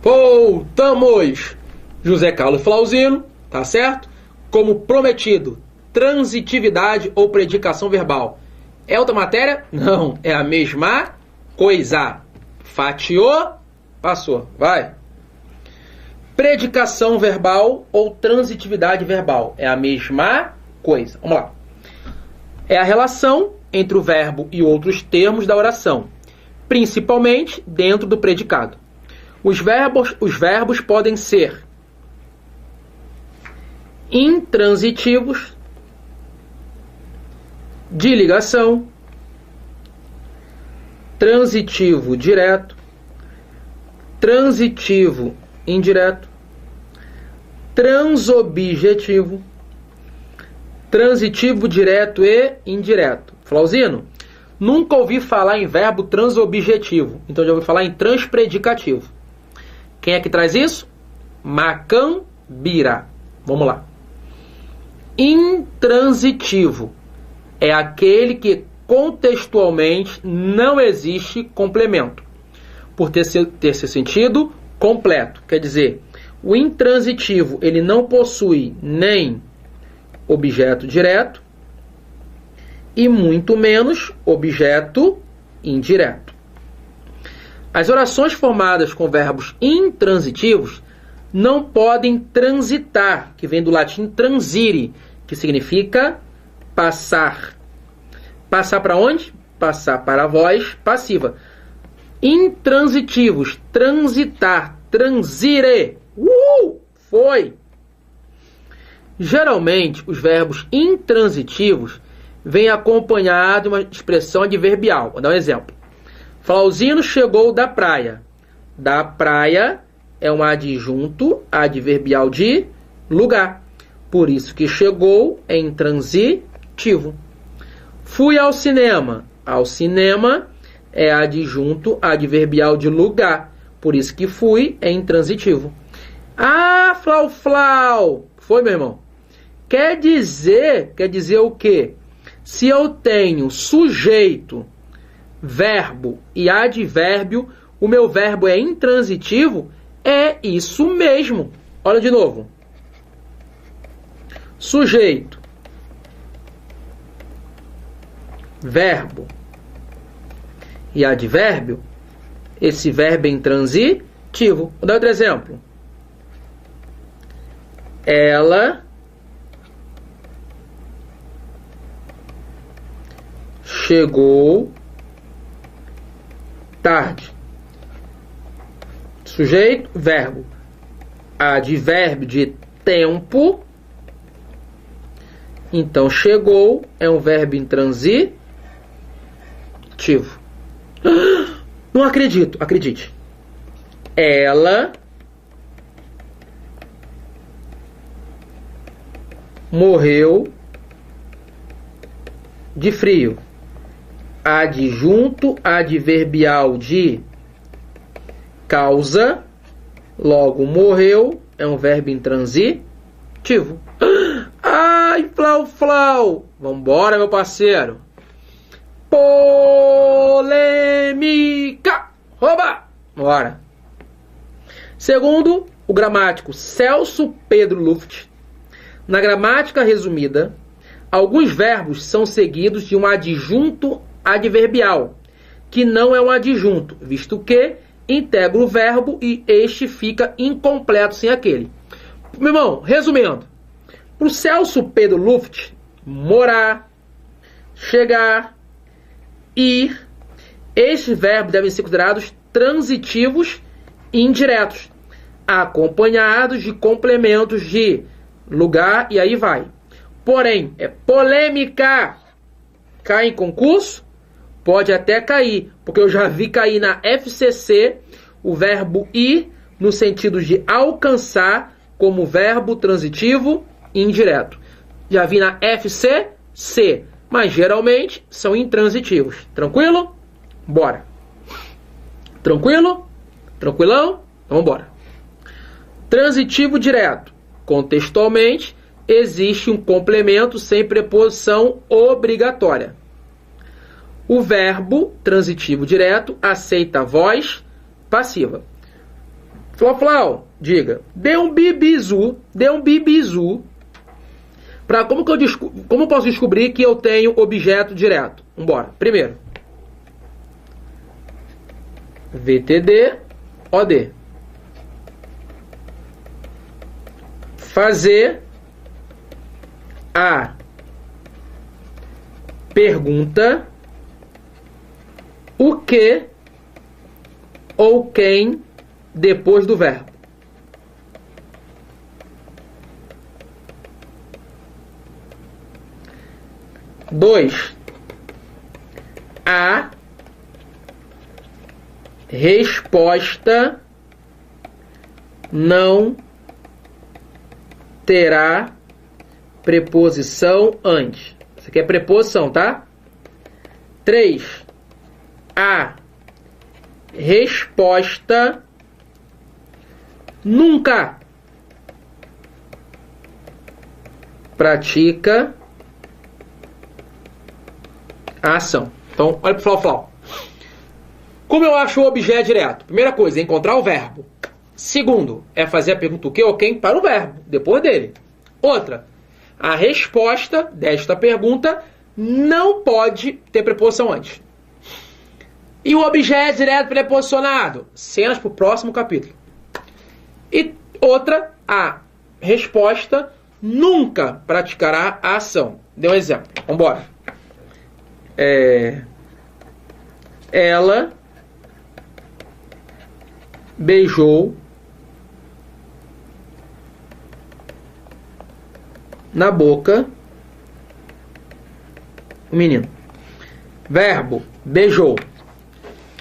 Voltamos! José Carlos Flauzino, tá certo? Como prometido, transitividade ou predicação verbal. É outra matéria? Não, é a mesma coisa. Fatiou, passou. Vai. Predicação verbal ou transitividade verbal. É a mesma coisa. Vamos lá. É a relação entre o verbo e outros termos da oração, principalmente dentro do predicado. Os verbos podem ser intransitivos, de ligação, transitivo direto, transitivo indireto, transobjetivo, transitivo direto e indireto. Flauzino, nunca ouvi falar em verbo transobjetivo, então já ouvi falar em transpredicativo. Quem é que traz isso? Macambira. Vamos lá. Intransitivo é aquele que contextualmente não existe complemento, por ter seu sentido completo. Quer dizer, o intransitivo ele não possui nem objeto direto e muito menos objeto indireto. As orações formadas com verbos intransitivos não podem transitar, que vem do latim transire, que significa passar. Passar para onde? Passar para a voz passiva. Intransitivos, transitar, transire. Foi! Geralmente, os verbos intransitivos vêm acompanhados de uma expressão adverbial. Vou dar um exemplo. Flauzino chegou da praia. Da praia é um adjunto adverbial de lugar. Por isso que chegou é intransitivo. Fui ao cinema. Ao cinema é adjunto adverbial de lugar. Por isso que fui é intransitivo. Ah, Flau. Foi, meu irmão? Quer dizer o quê? Se eu tenho sujeito, verbo e advérbio, o meu verbo é intransitivo? É isso mesmo. Olha de novo. Sujeito, verbo e advérbio, esse verbo é intransitivo. Vou dar outro exemplo. Ela chegou tarde. Sujeito, verbo, advérbio de tempo. Então, chegou é um verbo intransitivo. Não acredito, acredite. Ela morreu de frio. Adjunto adverbial de causa, logo morreu é um verbo intransitivo. Ai, Flau. Vambora, meu parceiro. Polêmica. Rouba. Bora. Segundo o gramático Celso Pedro Luft, na gramática resumida, alguns verbos são seguidos de um adjunto adverbial, que não é um adjunto, visto que integra o verbo e este fica incompleto sem aquele. Meu irmão, resumindo, para o Celso Pedro Luft, morar, chegar, ir, estes verbos devem ser considerados transitivos e indiretos, acompanhados de complementos de lugar e aí vai. Porém, é polêmica. Cai em concurso? Pode até cair, porque eu já vi cair na FCC o verbo ir no sentido de alcançar como verbo transitivo indireto. Já vi na FCC, mas geralmente são intransitivos. Tranquilo? Bora. Tranquilo? Tranquilão? Então bora. Transitivo direto. Contextualmente, existe um complemento sem preposição obrigatória. O verbo transitivo direto aceita a voz passiva. Flau, diga. Dê um bibizu. Como eu posso descobrir que eu tenho objeto direto? Vambora. Primeiro. VTD, OD. Fazer a pergunta o que ou quem depois do verbo. Dois. A resposta não terá preposição antes. Isso aqui é preposição, tá? 3. A resposta nunca pratica a ação. Então, olha pro Flau. Como eu acho o objeto direto? Primeira coisa, é encontrar o verbo. Segundo, é fazer a pergunta o que ou quem para o verbo, depois dele. Outra, a resposta desta pergunta não pode ter preposição antes. E o objeto direto preposicionado? Cenas para o próximo capítulo. E outra, a resposta nunca praticará a ação. Dê um exemplo. Vamos embora. Ela beijou na boca o menino. Verbo, beijou.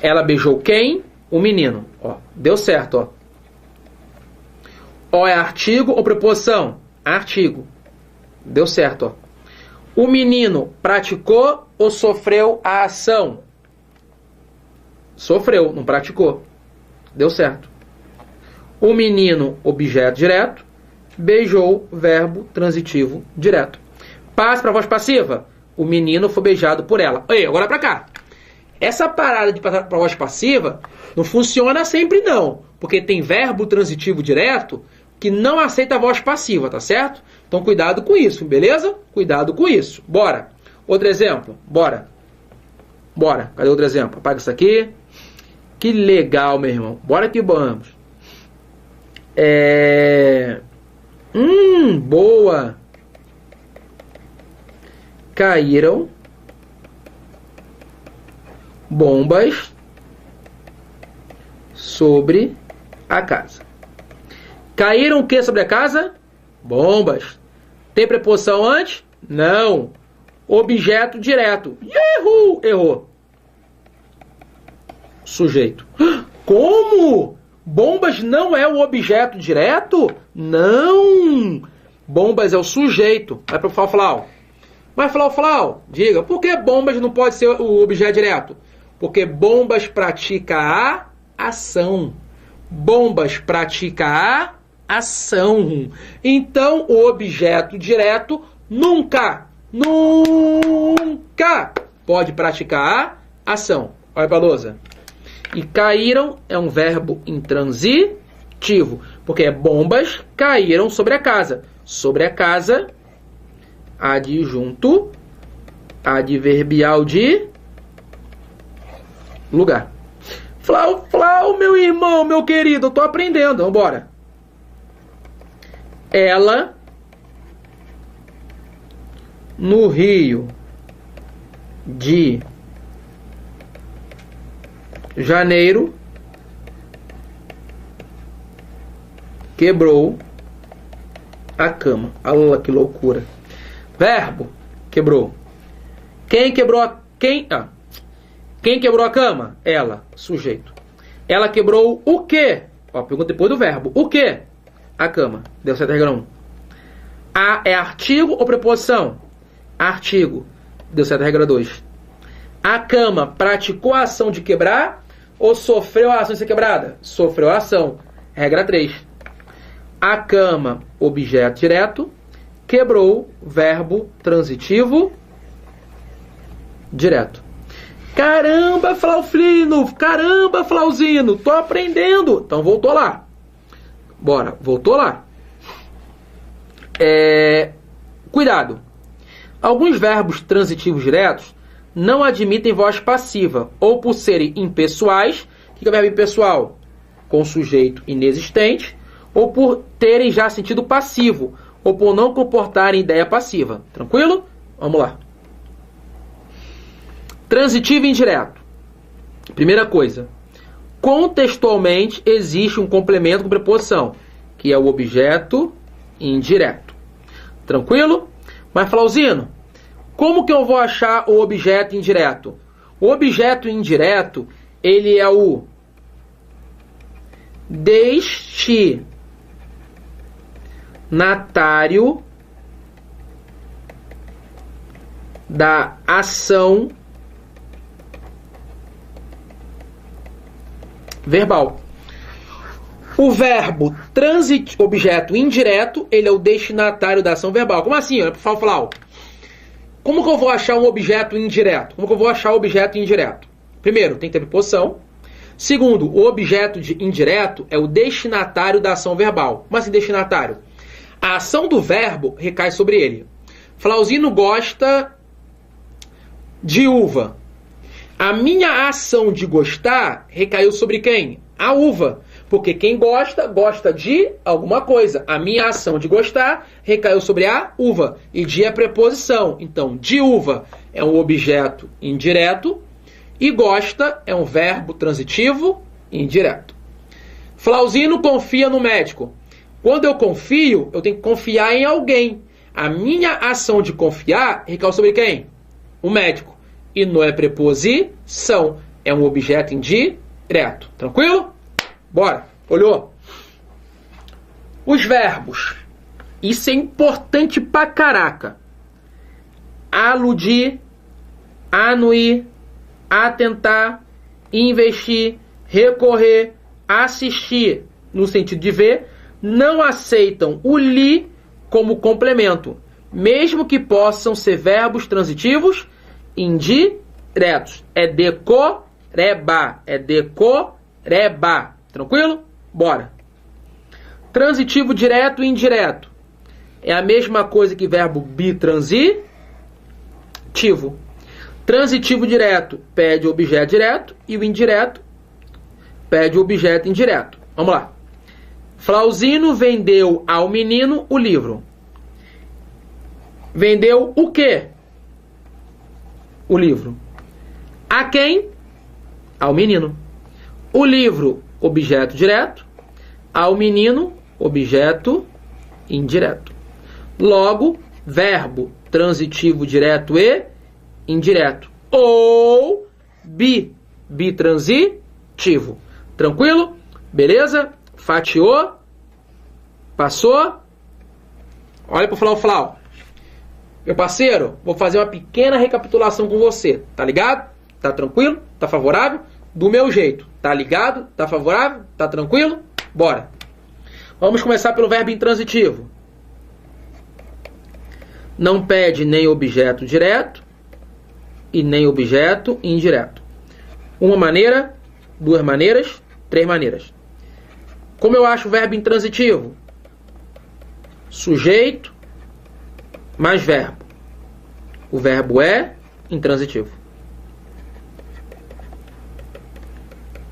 Ela beijou quem? O menino. Ó, deu certo, ó. É artigo ou preposição? Artigo. Deu certo, ó. O menino praticou ou sofreu a ação? Sofreu, não praticou. Deu certo. O menino, objeto direto. Beijou, verbo transitivo direto. Passa para a voz passiva. O menino foi beijado por ela. Ei, agora para cá. Essa parada de passar para a voz passiva não funciona sempre não. Porque tem verbo transitivo direto que não aceita a voz passiva, tá certo? Então cuidado com isso, beleza? Cuidado com isso. Bora. Outro exemplo. Bora. Cadê outro exemplo? Apaga isso aqui. Que legal, meu irmão. Bora que vamos. Boa. Caíram bombas sobre a casa. Caíram o que sobre a casa? Bombas. Tem preposição antes? Não. Objeto direto. Errou. Errou. Sujeito. Como? Bombas não é o objeto direto? Não. Bombas é o sujeito. Vai para o Flau. Mas Flau, diga, por que bombas não pode ser o objeto direto? Porque bombas pratica a ação. Bombas pratica a ação. Então, o objeto direto nunca pode praticar a ação. Olha para a lousa. E caíram é um verbo intransitivo, porque bombas caíram sobre a casa. Sobre a casa, adjunto, adverbial de lugar. Flau, meu irmão, meu querido, eu tô aprendendo. Vambora. Ela, no Rio de Janeiro, quebrou a cama. Olha que loucura. Verbo, quebrou. Quem quebrou a... Quem quebrou a cama? Ela, sujeito. Ela quebrou o quê? Ó, pergunta depois do verbo. O quê? A cama. Deu certo, regra 1. A é artigo ou preposição? Artigo. Deu certo, regra 2. A cama praticou a ação de quebrar ou sofreu a ação de ser quebrada? Sofreu a ação. Regra 3. A cama, objeto direto. Quebrou, verbo transitivo direto. Caramba, Flaufino! Caramba, Flauzino! Tô aprendendo! Então voltou lá. Bora, voltou lá. Cuidado. Alguns verbos transitivos diretos não admitem voz passiva, ou por serem impessoais. O que é o verbo impessoal? Com sujeito inexistente, ou por terem já sentido passivo, ou por não comportarem ideia passiva. Tranquilo? Vamos lá. Transitivo e indireto. Primeira coisa. Contextualmente existe um complemento com preposição, que é o objeto indireto. Tranquilo? Mas, Flauzino, como que eu vou achar o objeto indireto? O objeto indireto, ele é o destinatário da ação verbal. O verbo objeto indireto, ele é o destinatário da ação verbal. Como assim? Flau? Como que eu vou achar um objeto indireto? Como que eu vou achar o objeto indireto? Primeiro, tem que ter preposição. Segundo, o objeto indireto é o destinatário da ação verbal. Como assim destinatário? A ação do verbo recai sobre ele. Flauzino gosta de uva. A minha ação de gostar recaiu sobre quem? A uva. Porque quem gosta, gosta de alguma coisa. A minha ação de gostar recaiu sobre a uva. E de é preposição. Então, de uva é um objeto indireto. E gosta é um verbo transitivo indireto. Flauzino confia no médico. Quando eu confio, eu tenho que confiar em alguém. A minha ação de confiar recaiu sobre quem? O médico. E não é preposição. É um objeto indireto. Tranquilo? Bora. Olhou? Os verbos. Isso é importante pra caraca. Aludir, anuir, atentar, investir, recorrer, assistir, no sentido de ver, não aceitam o li como complemento, mesmo que possam ser verbos transitivos indiretos. É decoreba. É decoreba. Tranquilo? Bora. Transitivo direto e indireto. É a mesma coisa que verbo bitransitivo. Transitivo direto pede o objeto direto e o indireto pede o objeto indireto. Vamos lá. Flauzino vendeu ao menino o livro. Vendeu o quê? O livro. A quem? Ao menino. O livro, objeto direto. Ao menino, objeto indireto. Logo, verbo transitivo direto e indireto. Ou bitransitivo. Tranquilo? Beleza? Fatiou? Passou? Olha para o Flau. Meu parceiro, vou fazer uma pequena recapitulação com você. Tá ligado? Tá tranquilo? Tá favorável? Do meu jeito. Tá ligado? Tá favorável? Tá tranquilo? Bora. Vamos começar pelo verbo intransitivo. Não pede nem objeto direto e nem objeto indireto. Uma maneira, duas maneiras, três maneiras. Como eu acho o verbo intransitivo? Sujeito mais verbo. O verbo é intransitivo.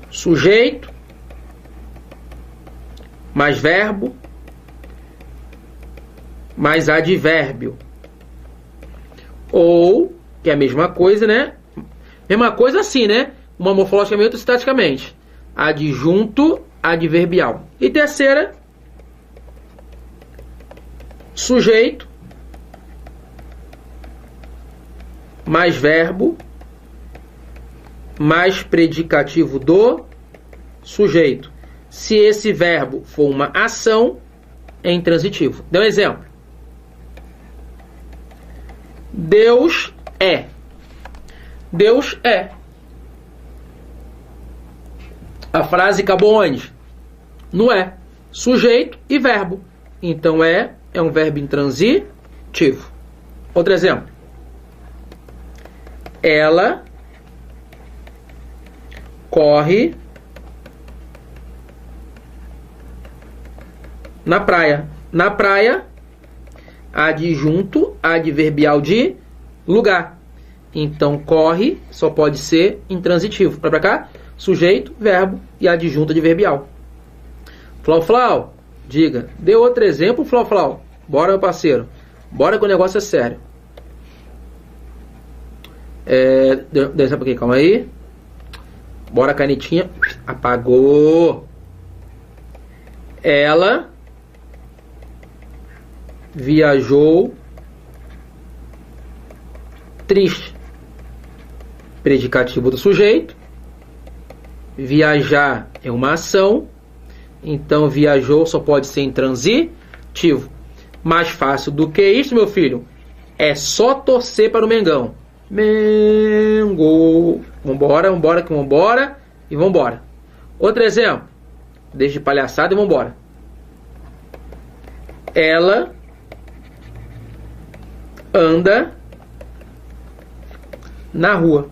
Sujeito mais verbo mais advérbio. Ou, que é a mesma coisa, né? Mesma coisa assim, né? Uma morfologicamente e outra sintaticamente. Adjunto adverbial. E terceira, sujeito mais verbo mais predicativo do sujeito. Se esse verbo for uma ação, é intransitivo. Dê um exemplo. Deus é. Deus é. A frase acabou onde? No é. Sujeito e verbo. Então é um verbo intransitivo. Outro exemplo. Ela corre Na praia. Na praia, adjunto adverbial de lugar. Então, corre só pode ser intransitivo. Para cá, sujeito, verbo e adjunto adverbial. Flau, diga. Dê outro exemplo, Flau. Bora, meu parceiro. Bora que o negócio é sério. Dê exemplo aqui, calma aí. Bora, canetinha. Apagou. Ela viajou triste. Predicativo do sujeito. Viajar é uma ação. Então, viajou só pode ser intransitivo. Mais fácil do que isso, meu filho, é só torcer para o Mengão. Mengo. Vambora. E vambora. Outro exemplo. Deixa de palhaçada e vambora. Ela anda na rua.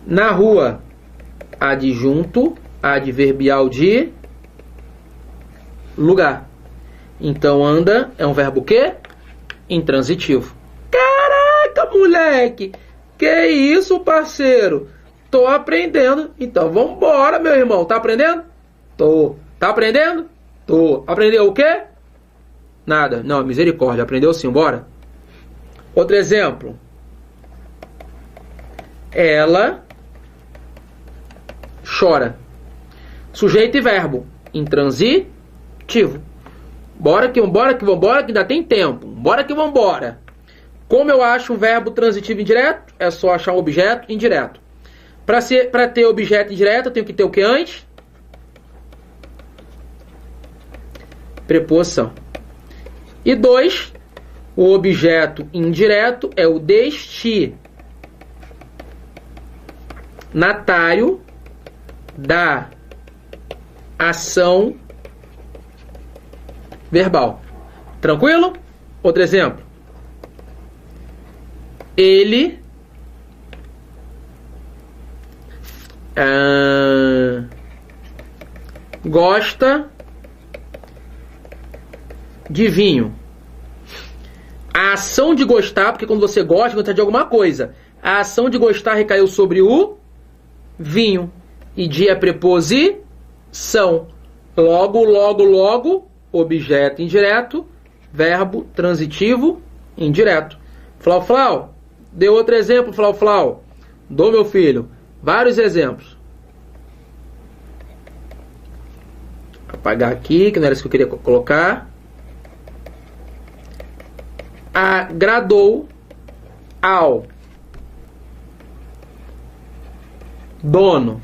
Na rua, adjunto adverbial de lugar. Então, anda é um verbo quê? Intransitivo. Caraca, moleque! Que isso, parceiro? Tô aprendendo. Então, vambora, meu irmão. Tá aprendendo? Tô. Tá aprendendo? Tô. Aprendeu o quê? Nada. Não, misericórdia. Aprendeu sim, bora. Outro exemplo. Ela chora. Sujeito e verbo. Intransitivo. Bora que ainda tem tempo. Bora que vambora. Como eu acho um verbo transitivo indireto? É só achar um objeto indireto. Para ter objeto indireto, eu tenho que ter o que antes? Preposição. E 2, o objeto indireto é o destinatário da ação verbal. Tranquilo? Outro exemplo. Ele gosta de vinho. A ação de gostar, porque quando você gosta de alguma coisa, a ação de gostar recaiu sobre o vinho. E de é preposição. Logo, objeto indireto, verbo transitivo indireto. Flau, dê outro exemplo, Flau. Dou, meu filho, vários exemplos. Apagar aqui, que não era isso que eu queria colocar. Agradou ao dono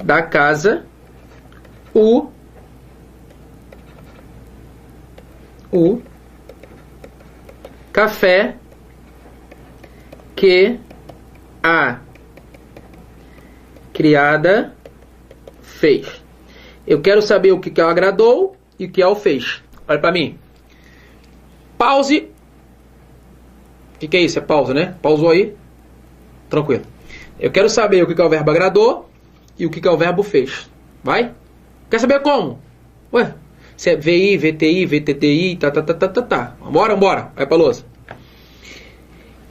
da casa o café que a criada fez. Eu quero saber o que é o agradou e o que é o fez. Olha para mim. Pause. O que é isso? É pausa, né? Pausou aí? Tranquilo. Eu quero saber o que é o verbo agradou e o que é o verbo fez. Vai? Quer saber como? Ué, se é VI, VTI, VTTI, tá. Vambora. Vai pra louça.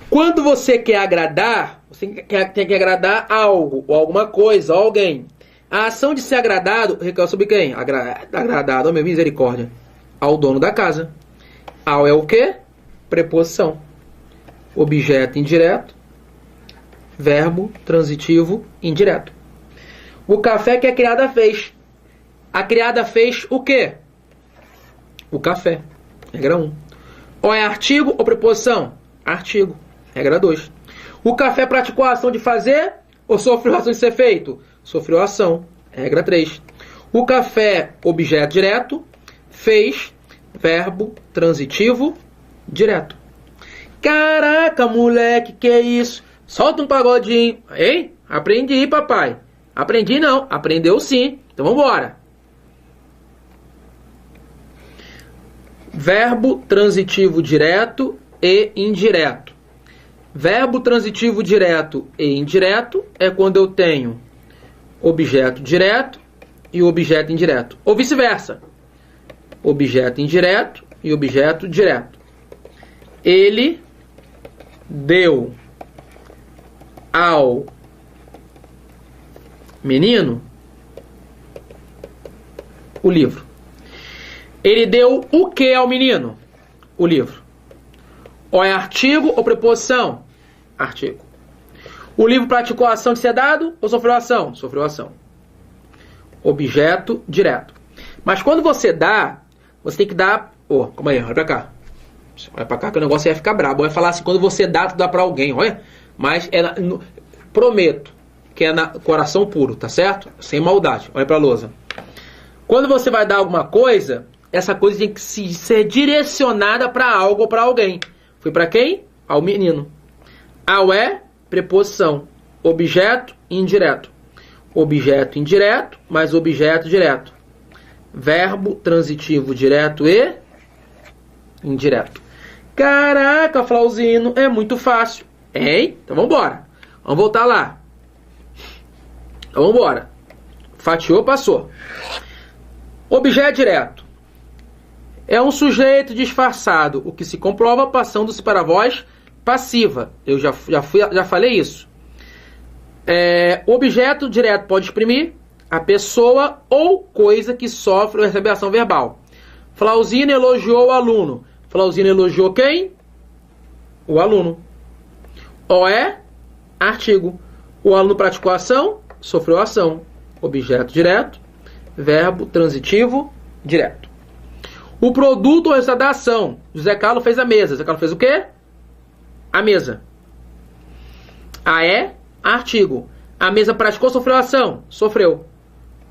Quando você quer agradar, você tem que agradar algo, ou alguma coisa, ou alguém. A ação de ser agradado recai sobre quem? Agradado, oh, meu misericórdia. Ao dono da casa. Ao é o quê? Preposição. Objeto indireto. Verbo transitivo indireto. O café que a criada fez. A criada fez o quê? O café. Regra 1. Ou é artigo ou preposição? Artigo. Regra 2. O café praticou a ação de fazer ou sofreu a ação de ser feito? Sofreu a ação. Regra 3. O café, objeto direto, fez, verbo transitivo direto. Caraca, moleque, que isso? Solta um pagodinho. Hein? Aprendi, papai. Aprendi não. Aprendeu sim. Então vambora. Verbo transitivo direto e indireto. Verbo transitivo direto e indireto é quando eu tenho objeto direto, e objeto indireto. Ou vice-versa. Objeto indireto e objeto direto. Ele deu ao menino o livro. Ele deu o que ao menino? O livro. Ou é artigo ou preposição? Artigo. O livro praticou a ação de ser dado ou sofreu ação? Sofreu ação. Objeto direto. Mas quando você dá, você tem que dar... Oh, calma aí, olha pra cá. Olha pra cá que o negócio ia ficar brabo. Vai falar assim, quando você dá, tu dá pra alguém, olha. Mas prometo que é coração puro, tá certo? Sem maldade. Olha pra lousa. Quando você vai dar alguma coisa, essa coisa tem que ser direcionada pra algo ou pra alguém. Foi pra quem? Ao menino. Ao é preposição. Objeto indireto. Objeto indireto mais objeto direto. Verbo transitivo direto e indireto. Caraca, Flauzino, é muito fácil. Hein? Então vamos embora. Vamos voltar lá. Então vamos embora. Fatiou, passou. Objeto direto. É um sujeito disfarçado, o que se comprova passando-se para a voz passiva. Eu já falei isso. O objeto direto pode exprimir a pessoa ou coisa que sofre ou recebe ação verbal. Flauzino elogiou o aluno. Flauzino elogiou quem? O aluno. O é artigo. O aluno praticou ação, sofreu ação. Objeto direto, verbo transitivo direto. O produto ou resultado da ação. José Carlos fez a mesa. José Carlos fez o quê? A mesa. A é artigo. A mesa praticou, sofreu ação? Sofreu.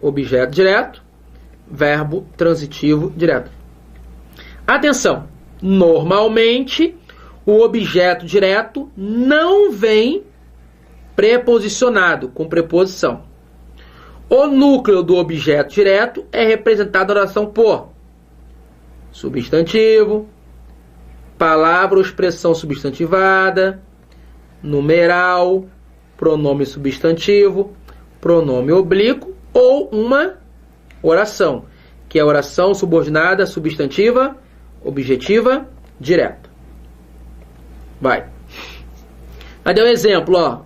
Objeto direto, verbo transitivo direto. Atenção! Normalmente, o objeto direto não vem preposicionado, com preposição. O núcleo do objeto direto é representado na oração por substantivo, palavra ou expressão substantivada, numeral, pronome substantivo, pronome oblíquo ou uma oração, que é a oração subordinada substantiva, objetiva, direta. Vai. Aí deu um exemplo, ó.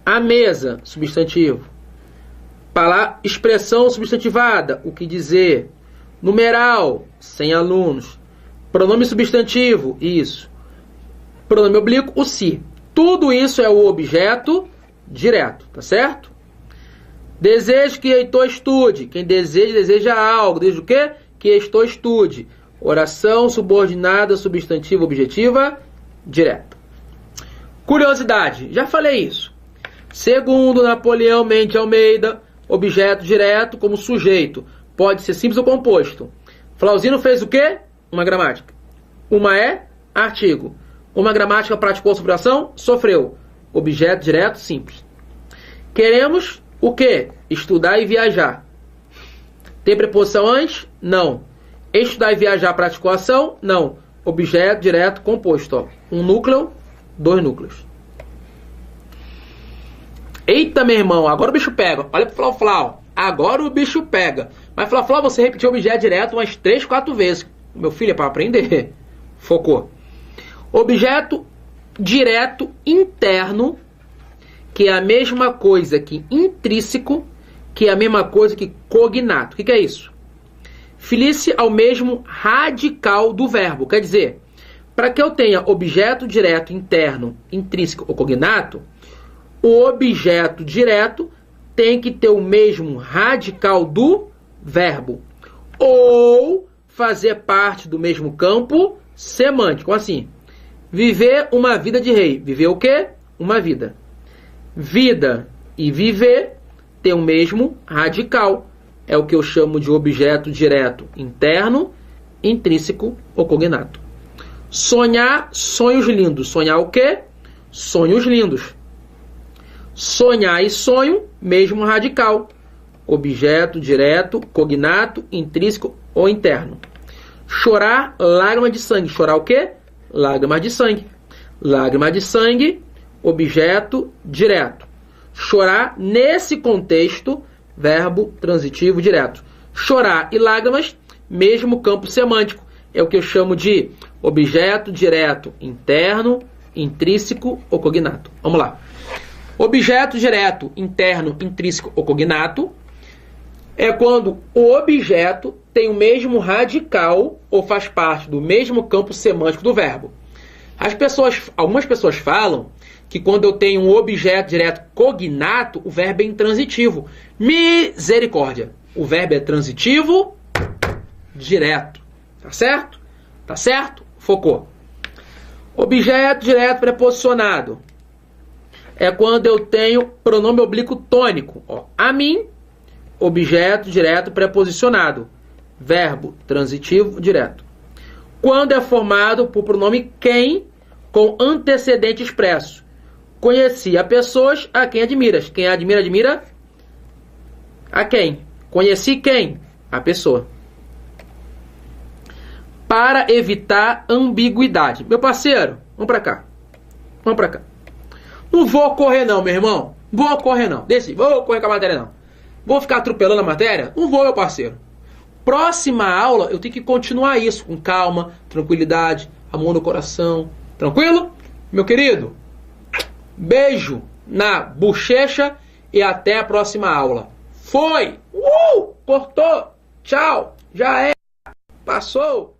A mesa, substantivo. Expressão substantivada, o que dizer. Numeral, sem alunos. Pronome substantivo, isso. Pronome oblíquo, o se. Tudo isso é o objeto direto, tá certo? Desejo que Heitor estude. Quem deseja, deseja algo. Deseja o quê? Que Heitor estude. Oração subordinada, substantiva, objetiva, direta. Curiosidade, já falei isso. Segundo Napoleão Mendes Almeida, objeto direto como sujeito pode ser simples ou composto. Flauzino fez o quê? Uma gramática. Uma é artigo. Uma gramática praticou sobre ação? Sofreu. Objeto direto simples. Queremos o quê? Estudar e viajar. Tem preposição antes? Não. Estudar e viajar praticou ação? Não. Objeto direto composto. Ó. Um núcleo, dois núcleos. Eita, meu irmão, agora o bicho pega. Olha pro Flau. Agora o bicho pega. Mas Flau, você repetiu objeto direto umas 3, 4 vezes. Meu filho, é para aprender. Focou. Objeto direto interno, que é a mesma coisa que intrínseco, que é a mesma coisa que cognato. O que é isso? Filia-se ao mesmo radical do verbo. Quer dizer, para que eu tenha objeto direto interno, intrínseco ou cognato, o objeto direto tem que ter o mesmo radical do verbo. Ou fazer parte do mesmo campo semântico. Assim, viver uma vida de rei. Viver o quê? Uma vida. Vida e viver tem o mesmo radical. É o que eu chamo de objeto direto interno, intrínseco ou cognato. Sonhar, sonhos lindos. Sonhar o quê? Sonhos lindos. Sonhar e sonho, mesmo radical. Objeto direto, cognato, intrínseco ou interno. Chorar, lágrima de sangue. Chorar o quê? Lágrima de sangue. Lágrima de sangue, objeto direto. Chorar, nesse contexto, verbo transitivo direto. Chorar e lágrimas, mesmo campo semântico. É o que eu chamo de objeto direto interno, intrínseco ou cognato. Vamos lá. Objeto direto interno, intrínseco ou cognato é quando o objeto tem o mesmo radical ou faz parte do mesmo campo semântico do verbo. Algumas pessoas falam que quando eu tenho um objeto direto cognato, o verbo é intransitivo. Misericórdia! O verbo é transitivo direto. Tá certo? Tá certo? Focou. Objeto direto preposicionado é quando eu tenho pronome oblíquo tônico. Ó, a mim, objeto direto preposicionado. Verbo transitivo direto. Quando é formado por pronome quem com antecedente expresso. Conheci a pessoas a quem admiras. Quem admira, admira a quem? Conheci quem? A pessoa. Para evitar ambiguidade. Meu parceiro, vamos pra cá. Vamos pra cá. Não vou correr não, meu irmão. Vou correr não. Vou correr com a matéria não. Vou ficar atropelando a matéria? Não vou, meu parceiro. Próxima aula eu tenho que continuar isso com calma, tranquilidade, amor no coração. Tranquilo? Meu querido, beijo na bochecha e até a próxima aula. Foi! Cortou! Tchau! Já é! Passou!